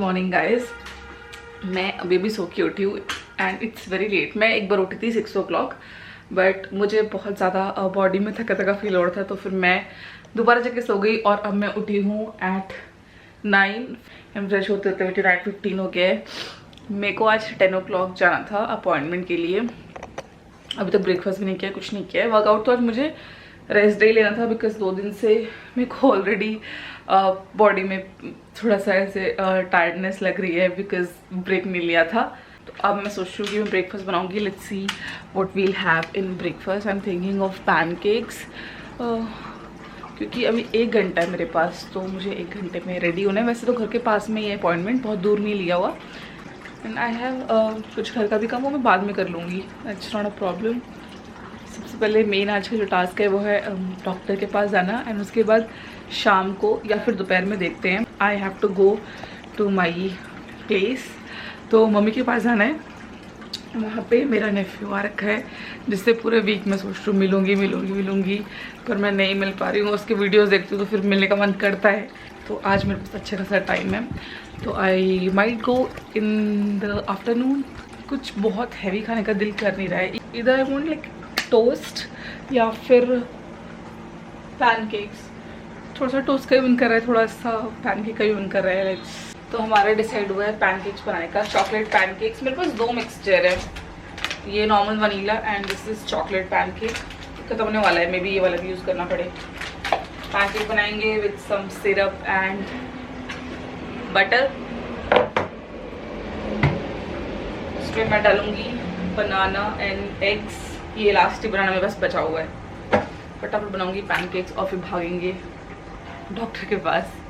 Morning guys. मैं अभी भी सो के उठी हूँ एंड इट्स वेरी लेट। मैं एक बार उठी थी 6 o'clock, बट मुझे बहुत ज़्यादा बॉडी में थका थका फील हो रहा था, तो फिर मैं दोबारा जाके सो गई और अब मैं उठी हूँ एट 9। हम फ्रेश होते होते मुझे 9:15 हो गया है। मेरे को आज 10 o'clock जाना था अपॉइंटमेंट के लिए। अभी तक ब्रेकफास्ट भी नहीं किया, कुछ नहीं किया है। वर्कआउट तो आज मुझे रेस्ट डे लेना था बिकॉज 2 दिन से मेरे को ऑलरेडी बॉडी में थोड़ा सा ऐसे टायर्डनेस लग रही है बिकॉज ब्रेक नहीं लिया था। तो अब मैं सोच रही हूँ कि मैं ब्रेकफास्ट बनाऊँगी। Let's see what will have in breakfast. I am thinking of pancakes, क्योंकि अभी 1 घंटा है मेरे पास, तो मुझे 1 घंटे में रेडी होना है। वैसे तो घर के पास में ही है अपॉइंटमेंट, बहुत दूर नहीं लिया हुआ। एंड आई हैव कुछ घर का भी काम वो मैं बाद में कर लूँगी, इट्स नॉट अ प्रॉब्लम। सबसे पहले मेन आज का जो टास्क है वो है डॉक्टर के पास जाना, एंड उसके बाद शाम को या फिर दोपहर में देखते हैं। I have to go to my place, तो मम्मी के पास जाना है। वहाँ पे मेरा नेफ्यू आ रखा है जिससे पूरे वीक में सोच रही हूँ मिलूँगी, पर मैं नहीं मिल पा रही हूँ। उसके वीडियोस देखती हूँ तो फिर मिलने का मन करता है। तो आज मेरे पास अच्छा खासा टाइम है, तो I might go in the afternoon. कुछ बहुत हैवी खाने का दिल कर नहीं रहा है। इधर आई वांट लाइक टोस्ट या फिर पैनकेक्स। थोड़ा सा टोस्ट का ही मन कर रहा है, थोड़ा सा पैनकेक का ही मन कर रहा है। तो हमारा डिसाइड हुआ है पैनकेक्स बनाने का, चॉकलेट पैनकेक्स। मेरे पास 2 मिक्सचर है, ये normal vanilla and this is chocolate pancake. खत्म होने वाला है, मे बी ये वाला भी यूज़ करना पड़े। पैनकेक बनाएंगे with some syrup and butter. उसमें मैं डालूंगी बनाना एंड एग्स। ये लास्ट ही बनाना मेरे पास बचा हुआ है। फटाफट बनाऊंगी पैनकेक्स और फिर भागेंगे डॉक्टर के पास।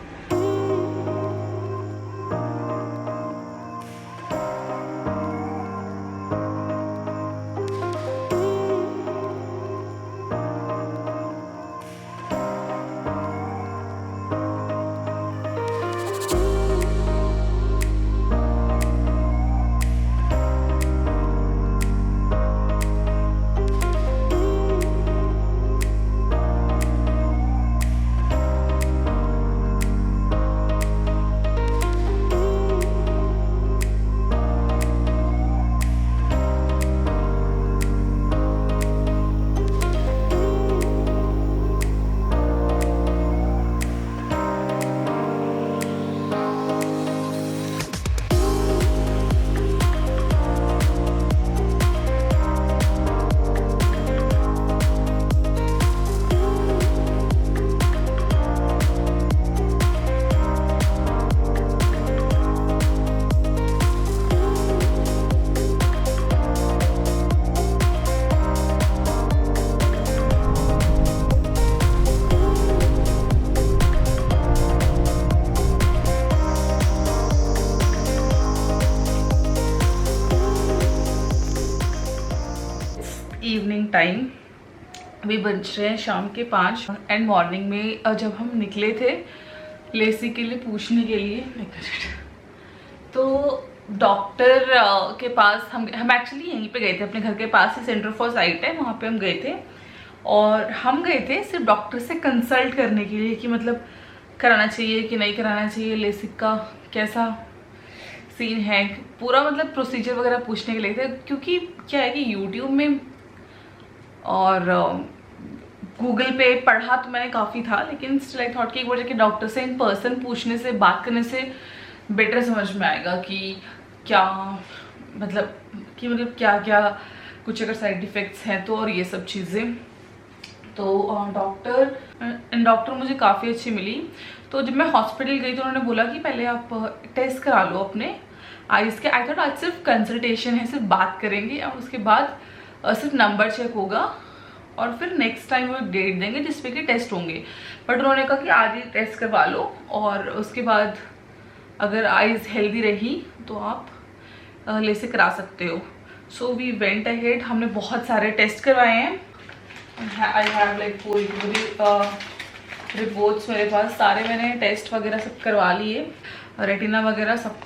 इवनिंग टाइम अभी बज रहे हैं शाम के 5। एंड मॉर्निंग में जब हम निकले थे लेसी के लिए पूछने के लिए, तो डॉक्टर के पास हम एक्चुअली यहीं पे गए थे, अपने घर के पास ही सेंटर फॉर साइट है, वहाँ पे हम गए थे। और हम गए थे सिर्फ डॉक्टर से कंसल्ट करने के लिए कि मतलब कराना चाहिए कि नहीं कराना चाहिए, लेसिक का कैसा सीन है, पूरा मतलब प्रोसीजर वगैरह पूछने के लिए थे। क्योंकि क्या है कि यूट्यूब में और गूगल पे पढ़ा तो मैंने काफ़ी था, लेकिन स्टिल आई थॉट कि एक बार जाके डॉक्टर से इन पर्सन पूछने से, बात करने से बेटर समझ में आएगा कि क्या मतलब क्या कुछ अगर साइड इफ़ेक्ट्स हैं तो, और ये सब चीज़ें। तो डॉक्टर मुझे काफ़ी अच्छी मिली। तो जब मैं हॉस्पिटल गई तो उन्होंने बोला कि पहले आप टेस्ट करा लो अपने आइज़ के। आई थॉट आज सिर्फ कंसल्टेशन है, सिर्फ बात करेंगे और उसके बाद सिर्फ नंबर चेक होगा और फिर नेक्स्ट टाइम वो डेट देंगे जिसपे कि टेस्ट होंगे। बट उन्होंने कहा कि आज ही टेस्ट करवा लो और उसके बाद अगर आइज़ हेल्दी रही तो आप लेसे करा सकते हो। So we went ahead. हमने बहुत सारे टेस्ट करवाए हैं। आई हैव लाइक पूरी रिपोर्ट्स मेरे पास, सारे मैंने टेस्ट वगैरह सब करवा लिए, रेटिना वगैरह सब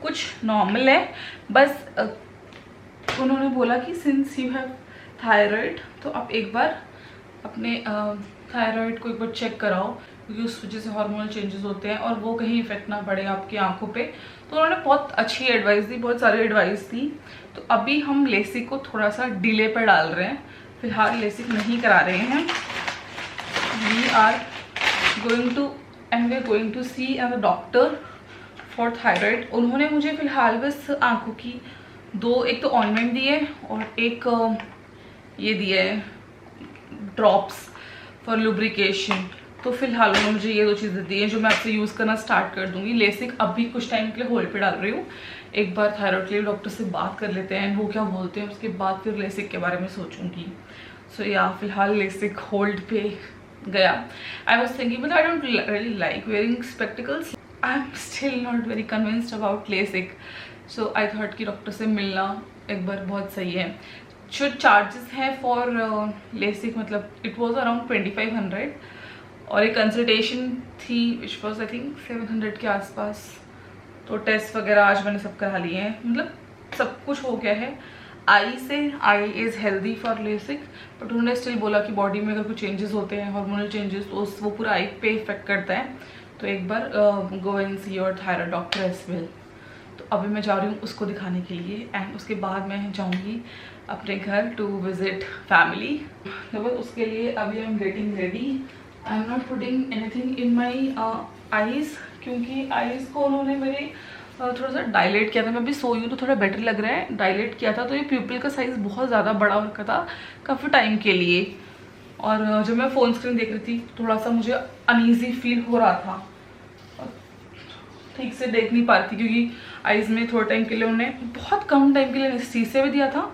कुछ नॉर्मल है। बस उन्होंने बोला कि सिंस यू हैव थायराइड तो आप एक बार अपने थायराइड को एक बार चेक कराओ, क्योंकि उस वजह से हार्मोनल चेंजेस होते हैं और वो कहीं इफेक्ट ना पड़े आपकी आंखों पे। तो उन्होंने बहुत अच्छी एडवाइस दी, बहुत सारी एडवाइस दी। तो अभी हम लेसिक को थोड़ा सा डिले पर डाल रहे हैं, फिलहाल लेसिक नहीं करा रहे हैं। We are going to see a doctor for thyroid. उन्होंने मुझे फिलहाल बस आंखों की एक तो ऑइंटमेंट दी है और एक ये दिया है ड्रॉप्स फॉर लुब्रिकेशन। तो फिलहाल उन्होंने मुझे ये 2 चीज़ें दी हैं जो मैं आपसे यूज़ करना स्टार्ट कर दूंगी। लेसिक अभी कुछ टाइम के लिए होल्ड पे डाल रही हूँ, एक बार थायराइड के लिए डॉक्टर से बात कर लेते हैं वो क्या बोलते हैं, उसके बाद फिर लेसिक के बारे में सोचूंगी। सो या फिलहाल लेसिक होल्ड पे गया। आई वॉज थिंकिंग मतलब I don't really like wearing spectacles, I am still not very convinced about LASIK. So I thought कि डॉक्टर से मिलना एक बार बहुत सही है। जो चार्जेस हैं फॉर लेसिक मतलब इट वॉज अराउंड 2500 और एक कंसल्टेशन थी विच वॉज आई थिंक 700 के आसपास। तो टेस्ट वगैरह आज मैंने सब करा लिए हैं, मतलब सब कुछ हो गया है। I is healthy for LASIK, but उन्होंने स्टिल बोला कि बॉडी में अगर कुछ चेंजेस होते हैं हार्मोनल चेंजेस तो वो पूरा आई पे इफेक्ट करता है। तो एक बार go and see your thyroid doctor as well. तो अभी मैं जा रही हूँ उसको दिखाने के लिए एंड उसके बाद मैं जाऊँगी अपने घर टू विजिट फैमिली। तो बस उसके लिए अभी I am getting ready. I am not putting anything in my eyes क्योंकि आईज को उन्होंने मेरे थोड़ा सा डायलेट किया था। मैं अभी सोई हूँ तो थोड़ा बेटर लग रहा है। डायलेट किया था तो ये प्यूपिल का साइज़ बहुत ज़्यादा बड़ा हो रखा था काफ़ी टाइम के लिए। और जब मैं फ़ोन स्क्रीन देख रही थी थोड़ा सा मुझे अनईजी फील हो रहा था, ठीक से देख नहीं पा रही थी क्योंकि आईज में थोड़े टाइम के लिए उन्होंने बहुत कम टाइम के लिए एनेस्थीसिया भी दिया था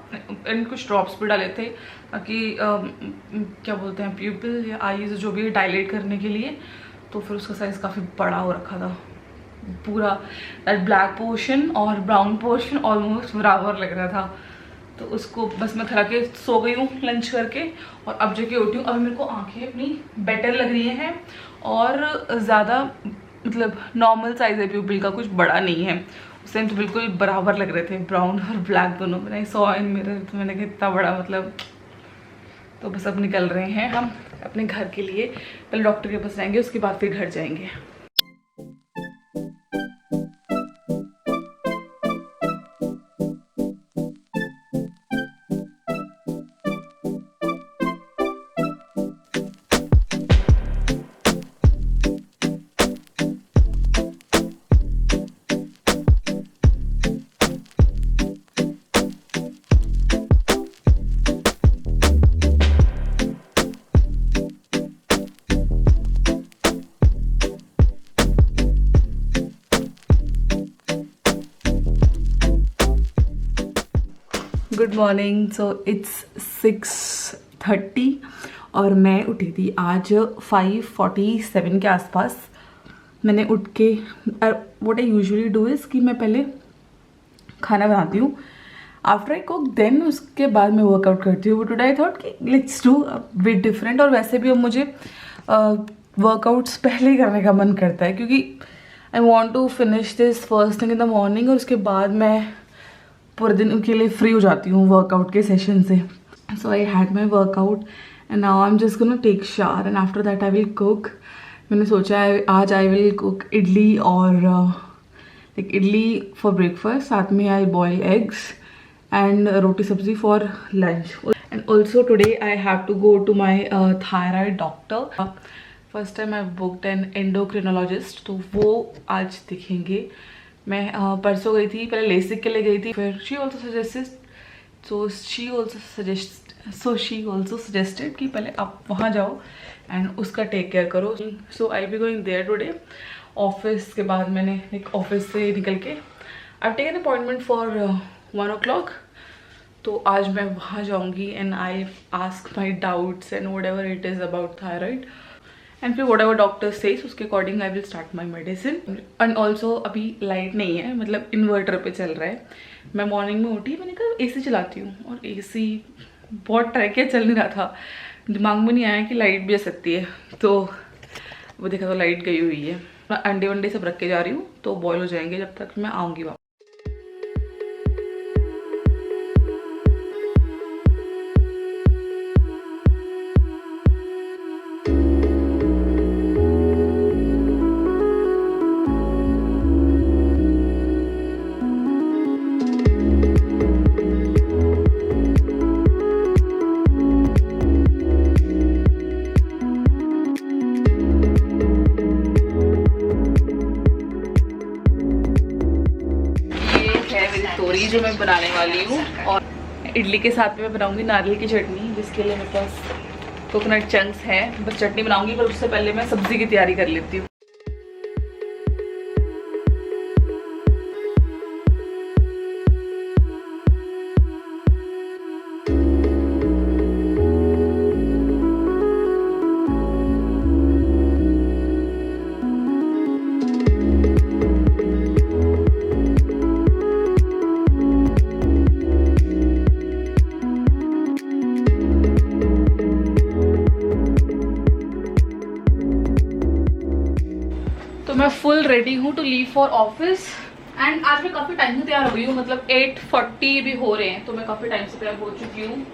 एंड कुछ ड्रॉप्स भी डाले थे ताकि क्या बोलते हैं प्यूपिल या आईज जो भी डायलेट करने के लिए। तो फिर उसका साइज़ काफ़ी बड़ा हो रखा था, पूरा दैट ब्लैक पोर्शन और ब्राउन पोर्शन ऑलमोस्ट बराबर लग रहा था। तो उसको बस मैं खा के सो गई हूँ लंच करके और अब जाके उठी हूँ। अभी मेरे को आंखें अपनी बेटर लग रही हैं और ज़्यादा मतलब नॉर्मल साइज़ है प्यूपिल का, कुछ बड़ा नहीं है। उस टाइम तो बिल्कुल बराबर लग रहे थे ब्राउन और ब्लैक दोनों। मैंने सॉ इन मिरर तो मैंने कहा इतना बड़ा मतलब। तो बस अब निकल रहे हैं हम अपने घर के लिए। पहले डॉक्टर के पास जाएंगे उसके बाद फिर घर जाएंगे। Good morning. सो इट्स 6:30 और मैं उठी थी आज 5:47 के आसपास। मैंने उठ के what I usually do is कि मैं पहले खाना बनाती हूँ, आफ्टर आई कुक देन उसके बाद मैं वर्कआउट करती हूँ। टुडे आई थॉट कि let's do a bit different. और वैसे भी अब मुझे वर्कआउट्स पहले करने का मन करता है क्योंकि I want to finish this first thing in the morning और उसके बाद मैं पूरे दिन के लिए फ्री हो जाती हूँ वर्कआउट के सेशन से। So I had my workout and now I am just gonna take shower and after that I will cook. मैंने सोचा है आज आई विल कुक इडली और लाइक इडली फॉर ब्रेकफास्ट, साथ में I boil eggs and roti sabzi for lunch. And also today I have to go to my thyroid doctor. First time I booked an endocrinologist, तो वो आज दिखेंगे। मैं परसों गई थी, पहले लेसिक के लिए गई थी, फिर शी ऑल्सो सजेस्टेड कि पहले आप वहाँ जाओ एंड उसका टेक केयर करो। So I be going there today. Office के बाद मैंने एक ऑफिस से निकल के I taken appointment for 1 o'clock। तो आज मैं वहाँ जाऊँगी and I ask my doubts and what ever it is about thyroid and फिर वट एवर डॉक्टर सेज उसके according I will start my medicine. And also अभी लाइट नहीं है, मतलब इन्वर्टर पे चल रहा है। मैं मॉर्निंग में उठी, मैंने कहा एसी चलाती हूँ और एसी बहुत ट्राई किया, चल नहीं रहा था। दिमाग में नहीं आया कि लाइट भी आ सकती है, तो वो देखा तो लाइट गई हुई है। मैं अंडे वंडे सब रख के जा रही हूँ तो बॉयल हो जाएंगे जब तक मैं आऊँगी वापस। और इडली के साथ में मैं बनाऊंगी नारियल की चटनी, जिसके लिए मेरे पास कोकोनट चंक्स है। बस चटनी बनाऊंगी, पर उससे पहले मैं सब्जी की तैयारी कर लेती हूँ। मैं फुल रेडी हूँ to leave for office and आज मैं काफ़ी टाइम से तैयार हो गई हूँ, मतलब 8:40 भी हो रहे हैं, तो मैं काफ़ी टाइम से तैयार हो चुकी हूँ।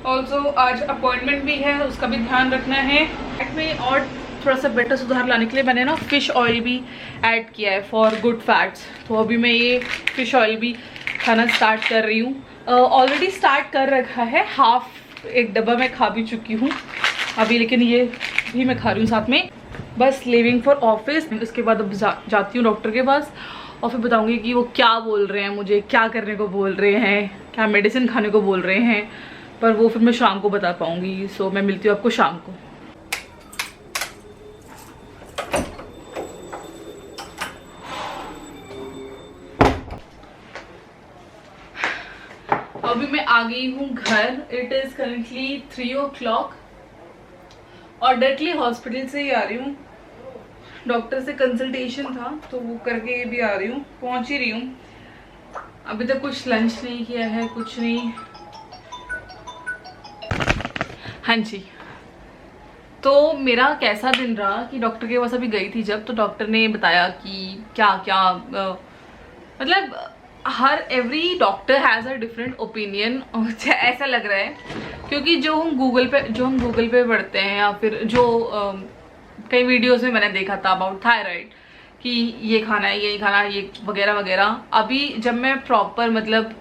ऑल्सो आज अपॉइंटमेंट भी है, उसका भी ध्यान रखना है में, और थोड़ा सा बेटर सुधार लाने के लिए मैंने ना फिश ऑयल भी ऐड किया है फॉर गुड फैट्स। तो अभी मैं ये फिश ऑयल भी खाना स्टार्ट कर रही हूँ। ऑलरेडी स्टार्ट कर रखा है, हाफ एक डब्बा मैं खा भी चुकी हूँ अभी, लेकिन ये भी मैं खा रही हूँ साथ में। बस लिविंग फॉर ऑफिस, उसके बाद अब जाती हूँ डॉक्टर के पास और फिर बताऊँगी कि वो क्या बोल रहे हैं, मुझे क्या करने को बोल रहे हैं, क्या मेडिसिन खाने को बोल रहे हैं, पर वो फिर मैं शाम को बता पाऊँगी। सो मैं मिलती हूँ आपको शाम को। अभी मैं आ गई हूँ घर। इट इज़ करेंटली 3 o'clock और डायरेक्टली हॉस्पिटल से ही आ रही हूँ। डॉक्टर से कंसल्टेशन था तो वो करके भी आ रही हूँ, पहुँच ही रही हूँ। अभी तक कुछ लंच नहीं किया है, कुछ नहीं। हाँ जी, तो मेरा कैसा दिन रहा कि डॉक्टर के पास अभी गई थी जब, तो डॉक्टर ने बताया कि क्या क्या मतलब हर every doctor has a different opinion. ऐसा लग रहा है क्योंकि जो हम गूगल पे पढ़ते हैं या फिर जो कई वीडियोस में मैंने देखा था अबाउट थायराइड कि ये खाना है, ये नहीं खाना, ये वगैरह वगैरह। अभी जब मैं प्रॉपर मतलब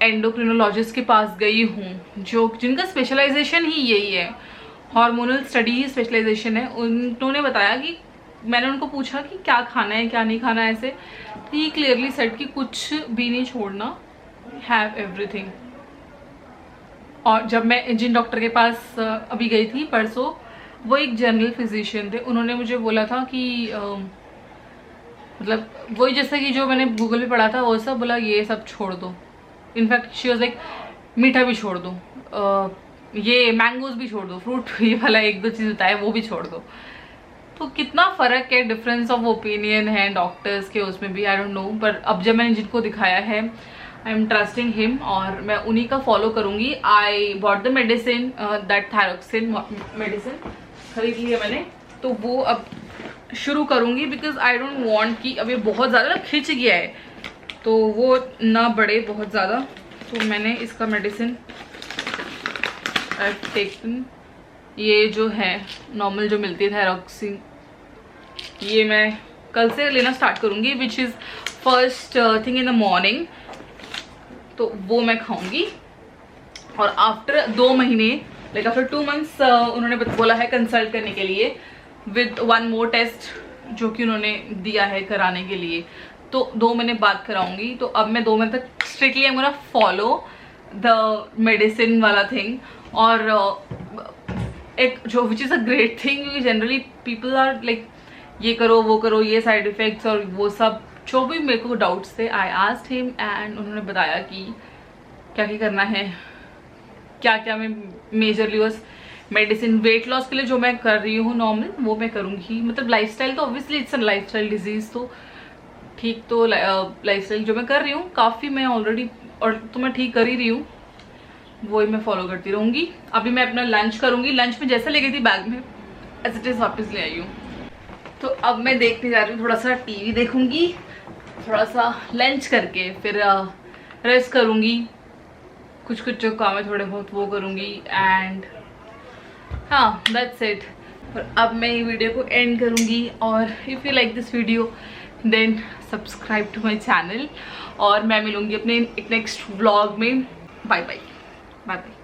एंडोक्रिनोलॉजिस्ट के पास गई हूँ, जिनका स्पेशलाइजेशन ही यही है, हार्मोनल स्टडी ही स्पेशलाइजेशन है, उन्होंने बताया कि मैंने उनको पूछा कि क्या खाना है क्या नहीं खाना है ऐसे, तो ही क्लियरली सेड कि कुछ भी नहीं छोड़ना, हैव एवरीथिंग। और जब मैं जिन डॉक्टर के पास अभी गई थी परसों, वो एक जनरल फिजिशियन थे। उन्होंने मुझे बोला था कि मतलब वही जैसे कि जो मैंने गूगल पे पढ़ा था वो सब, बोला ये सब छोड़ दो। इनफैक्ट शी वाज लाइक मीठा भी छोड़ दो, ये मैंगोज भी छोड़ दो, फ्रूट ये वाला 1-2 चीज़ बताए वो भी छोड़ दो। तो कितना फ़र्क है, डिफरेंस ऑफ ओपिनियन है डॉक्टर्स के उसमें भी, आई डोंट नो। पर अब जब मैंने जिनको दिखाया है, आई एम ट्रस्टिंग हिम और मैं उन्हीं का फॉलो करूँगी। I bought the medicine, that thyroxine medicine खरीद ली है मैंने, तो वो अब शुरू करूँगी बिकॉज आई डोंट वांट कि अब ये बहुत ज़्यादा खिंच गया है तो वो ना बढ़े बहुत ज़्यादा। तो मैंने इसका मेडिसिन टेकन, ये जो है नॉर्मल जो मिलती है थायरोक्सिन, ये मैं कल से लेना स्टार्ट करूँगी, which is first thing in the morning. तो वो मैं खाऊंगी और आफ्टर 2 महीने लाइक आफ्टर 2 months उन्होंने बोला है कंसल्ट करने के लिए विद 1 more टेस्ट जो कि उन्होंने दिया है कराने के लिए। तो 2 महीने बाद कराऊंगी। तो अब मैं 2 महीने तक strictly I am gonna follow the medicine वाला थिंग। और एक जो which is a great thing, क्योंकि जनरली पीपल आर लाइक ये करो वो करो, ये साइड इफ़ेक्ट्स और वो सब, जो भी मेरे को डाउट्स थे आई आस्क्ड हिम एंड उन्होंने बताया कि क्या क्या करना है, क्या क्या मैं मेजरली बस मेडिसिन वेट लॉस के लिए जो मैं कर रही हूँ नॉर्मल वो मैं करूँगी। मतलब लाइफस्टाइल तो obviously it's a lifestyle disease, तो ठीक, तो लाइफस्टाइल जो मैं कर रही हूँ काफ़ी मैं ऑलरेडी और तो मैं ठीक कर ही रही हूँ, वही मैं फॉलो करती रहूँगी। अभी मैं अपना लंच करूँगी। लंच में जैसा ले गई थी बैग में एज इट इज़ वापस ले आई हूँ। तो अब मैं देखने जा रही हूँ, थोड़ा सा टीवी देखूँगी, थोड़ा सा लंच करके फिर रेस्ट करूँगी, कुछ जो काम है थोड़े बहुत वो करूँगी एंड हाँ दैट्स इट। और अब मैं ये वीडियो को एंड करूँगी और if you like this video then subscribe to my channel और मैं मिलूँगी अपने नेक्स्ट व्लॉग में। Bye bye bye bye.